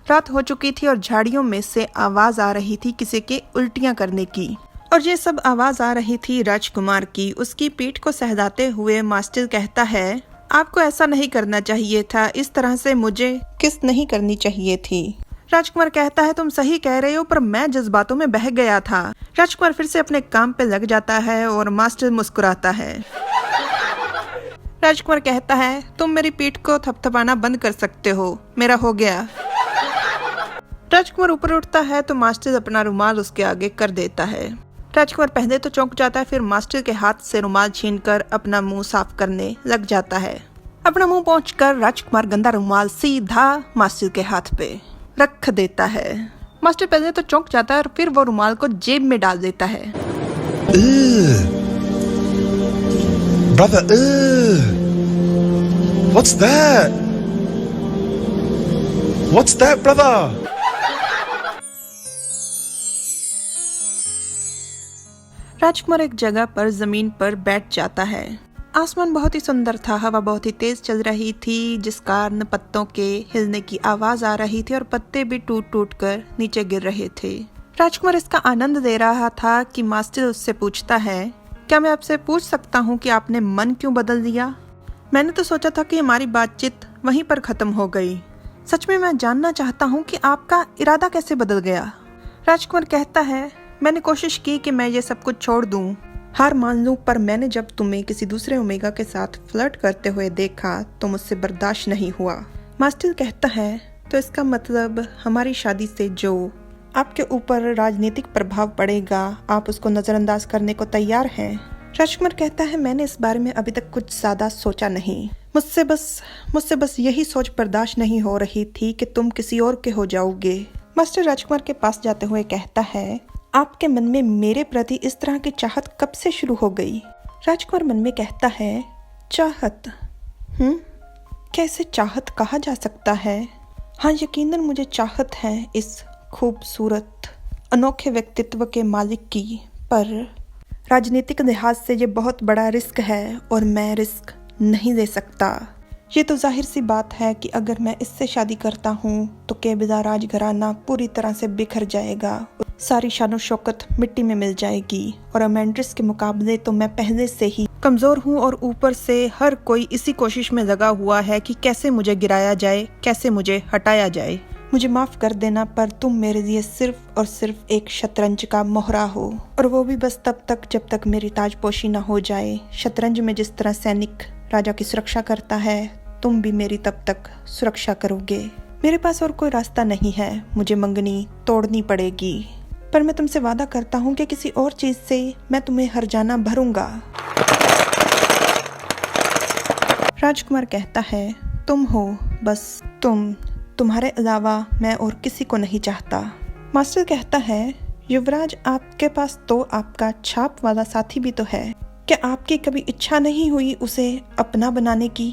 रात हो चुकी थी और झाड़ियों में से आवाज आ रही थी किसी के उल्टियां करने की, और ये सब आवाज आ रही थी राजकुमार की। उसकी पीठ को सहलाते हुए मास्टर कहता है, आपको ऐसा नहीं करना चाहिए था, इस तरह से मुझे किस नहीं करनी चाहिए थी। राजकुमार कहता है, तुम सही कह रहे हो, पर मैं जज्बातों में बह गया था। राजकुमार फिर से अपने काम पे लग जाता है और मास्टर मुस्कुराता है। राजकुमार कहता है, तुम मेरी पीठ को थपथपाना बंद कर सकते हो, मेरा हो गया। राजकुमार ऊपर उठता है तो मास्टर अपना रुमाल उसके आगे कर देता है। राजकुमार पहले तो चौंक जाता है, फिर मास्टर के हाथ से रुमाल छीनकर अपना मुंह साफ करने लग जाता है। अपना मुंह पोंछकर राजकुमार गंदा रुमाल सीधा मास्टर के हाथ पे रख देता है। मास्टर पहले तो चौंक जाता है और फिर वो रुमाल को जेब में डाल देता है। Brother, what's that? What's that, brother? राजकुमार एक जगह पर जमीन पर बैठ जाता है। आसमान बहुत ही सुंदर था, हवा बहुत ही तेज चल रही थी, जिस कारण पत्तों के हिलने की आवाज आ रही थी और पत्ते भी टूट टूट कर नीचे गिर रहे थे। राजकुमार इसका आनंद ले रहा था कि मास्टर उससे पूछता है, क्या मैं आपसे पूछ सकता हूँ कि आपने मन क्यों बदल दिया? मैंने तो सोचा था कि हमारी बातचीत वहीं पर खत्म हो गई। सच में मैं जानना चाहता हूँ कि आपका इरादा कैसे बदल गया? राजकुमार कहता है, मैंने कोशिश की कि मैं ये सब कुछ छोड़ दूं, हार मान लूं, पर मैंने जब तुम्हें किसी दूसरे ओमेगा के साथ फ्लर्ट करते हुए देखा तो मुझसे बर्दाश्त नहीं हुआ। मास्टर कहता है, तो इसका मतलब हमारी शादी से जो आपके ऊपर राजनीतिक प्रभाव पड़ेगा, आप उसको नजरअंदाज करने को तैयार हैं? राजकुमार कहता है, मैंने इस बारे में अभी तक कुछ ज्यादा सोचा नहीं। मुझसे बस यही सोच बर्दाश्त नहीं हो रही थी कि तुम किसी और के हो जाओगे। मास्टर राजकुमार के पास जाते हुए कहता है, आपके मन में मेरे प्रति इस तरह की चाहत कब से शुरू हो गई? राजकुमार मन में कहता है, चाहत? कैसे चाहत कहा जा सकता है? हाँ, यकीनन मुझे चाहत है इस खूबसूरत अनोखे व्यक्तित्व के मालिक की, पर राजनीतिक लिहाज से ये बहुत बड़ा रिस्क है और मैं रिस्क नहीं ले सकता। ये तो जाहिर सी बात है कि अगर मैं इससे शादी करता हूँ तो केबिला राजघराना पूरी तरह से बिखर जाएगा, सारी शानो शौकत मिट्टी में मिल जाएगी, और अमेंड्रिस के मुकाबले तो मैं पहले से ही कमजोर हूँ और ऊपर से हर कोई इसी कोशिश में लगा हुआ है कि कैसे मुझे गिराया जाए, कैसे मुझे हटाया जाए। मुझे माफ कर देना, पर तुम मेरे लिए सिर्फ और सिर्फ एक शतरंज का मोहरा हो, और वो भी बस तब तक जब तक मेरी ताजपोशी न हो जाए। शतरंज में जिस तरह सैनिक राजा की सुरक्षा करता है, तुम भी मेरी तब तक सुरक्षा करोगे। मेरे पास और कोई रास्ता नहीं है, मुझे मंगनी तोड़नी पड़ेगी, पर मैं तुमसे वादा करता हूँ कि किसी और चीज से मैं तुम्हें हर्जाना भरूंगा। राजकुमार कहता है, तुम हो, बस तुम्हारे अलावा मैं और किसी को नहीं चाहता। मास्टर कहता है, युवराज, आपके पास तो आपका छाप वाला साथी भी तो है, क्या आपकी कभी इच्छा नहीं हुई उसे अपना बनाने की?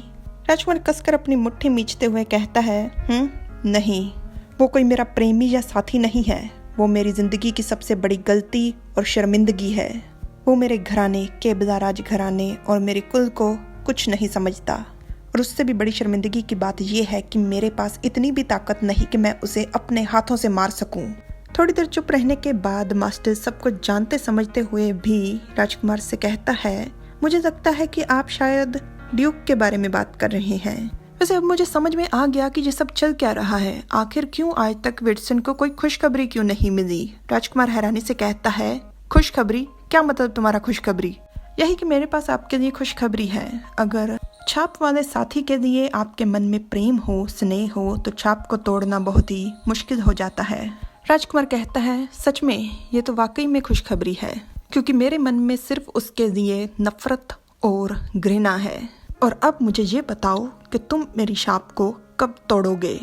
राजकुमार कसकर अपनी मुट्ठी मींचते हुए कहता है, नहीं, वो कोई मेरा प्रेमी या साथी नहीं है, वो मेरी जिंदगी की सबसे बड़ी गलती और शर्मिंदगी है। वो मेरे घराने, केबिला राजघराने और मेरे कुल को कुछ नहीं समझता, और उससे भी बड़ी शर्मिंदगी की बात यह है कि मेरे पास इतनी भी ताकत नहीं कि मैं उसे अपने हाथों से मार सकूं। थोड़ी देर चुप रहने के बाद मास्टर सब कुछ जानते समझते हुए भी राजकुमार से कहता है, मुझे लगता है कि आप शायद ड्यूक के बारे में बात कर रहे हैं। वैसे अब मुझे समझ में आ गया कि ये सब चल क्या रहा है। आखिर क्यों आज तक विटसन को कोई खुशखबरी क्यों नहीं मिली? राजकुमार हैरानी से कहता है, खुशखबरी? क्या मतलब तुम्हारा खुशखबरी? यही कि मेरे पास आपके लिए खुशखबरी है। अगर छाप वाले साथी के लिए आपके मन में प्रेम हो, स्नेह हो, तो छाप को तोड़ना बहुत ही मुश्किल हो जाता है। राजकुमार कहता है, सच में ये तो वाकई में खुशखबरी है, क्योंकि मेरे मन में सिर्फ उसके लिए नफरत और घृणा है। और अब मुझे ये बताओ कि तुम मेरी छाप को कब तोड़ोगे?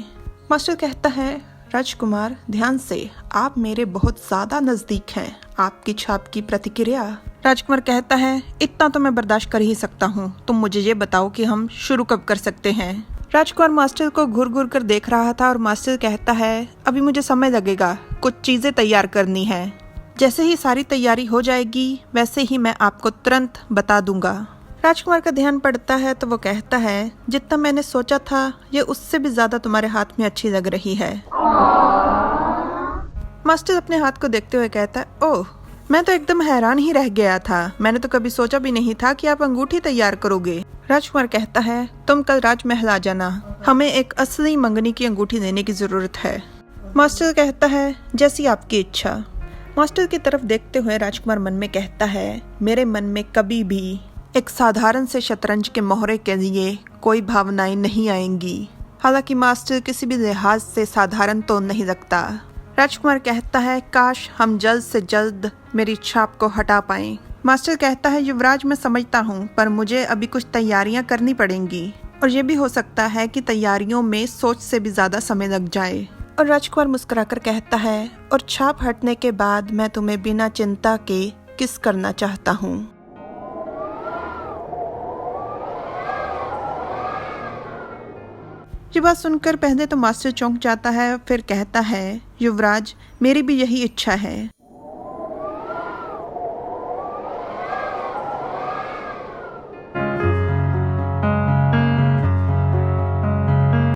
मास्टर कहता है, राजकुमार, ध्यान से, आप मेरे बहुत ज्यादा नजदीक हैं। आपकी छाप की प्रतिक्रिया? राजकुमार कहता है, इतना तो मैं बर्दाश्त कर ही सकता हूँ, तुम मुझे ये बताओ कि हम शुरू कब कर सकते हैं? राजकुमार मास्टर को घूर घूर कर देख रहा था और मास्टर कहता है, अभी मुझे समय लगेगा, कुछ चीजें तैयार करनी है। जैसे ही सारी तैयारी हो जाएगी वैसे ही मैं आपको तुरंत बता दूंगा। राजकुमार का ध्यान पड़ता है तो वो कहता है, जितना मैंने सोचा था ये उससे भी ज्यादा तुम्हारे हाथ में अच्छी लग रही है। मास्टर अपने हाथ को देखते हुए कहता है, ओह, मैं तो एकदम हैरान ही रह गया था। मैंने तो कभी सोचा भी नहीं था कि आप अंगूठी तैयार करोगे। राजकुमार कहता है, तुम कल राजमहल आ जाना, हमें एक असली मंगनी की अंगूठी देने की जरूरत है। मास्टर कहता है, जैसी आपकी इच्छा। मास्टर की तरफ देखते हुए राजकुमार मन में कहता है, मेरे मन में कभी भी एक साधारण से शतरंज के मोहरे के लिए कोई भावनाएं नहीं आएंगी। हालांकि मास्टर किसी भी लिहाज से साधारण तो नहीं लगता। राजकुमार कहता है, काश हम जल्द से जल्द मेरी छाप को हटा पाएं। मास्टर कहता है, युवराज मैं समझता हूँ, पर मुझे अभी कुछ तैयारियां करनी पड़ेंगी और ये भी हो सकता है कि तैयारियों में सोच से भी ज्यादा समय लग जाए। और राजकुमार मुस्कुराकर कहता है, और छाप हटने के बाद मैं तुम्हें बिना चिंता के किस करना चाहता हूँ। ये बात सुनकर पहले तो मास्टर चौंक जाता है, फिर कहता है, युवराज मेरी भी यही इच्छा है।